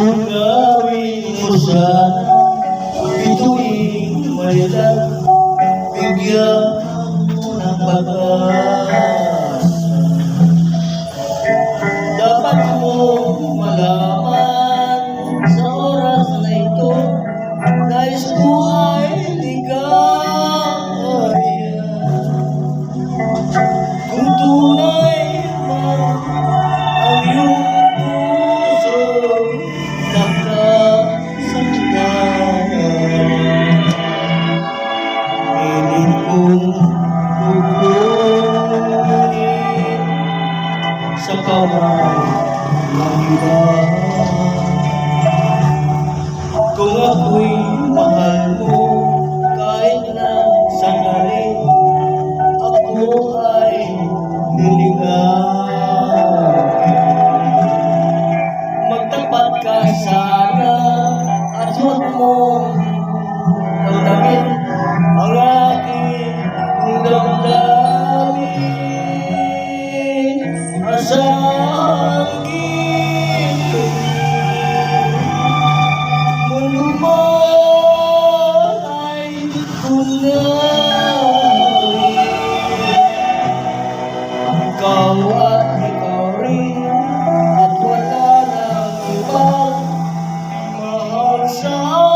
Kung gawin mo sana bituing may lang, bigyan mo ng pag-asa. Dapat mong malaman sa oras na ito, nais ko ay ligaya. Kung tunay man ang iyong puso nakasaktan, pilit kong kukunin sa kamay ng iba. Kung ako'y mahal mo, kahit na sandali, ako ay liligaya. Magtapat ka sana at huwag mong damdamin ang aking damdamin. Masakit mundo mo ay tunay. Ikaw at ikaw rin, at wala nang ibang mahal sa akin.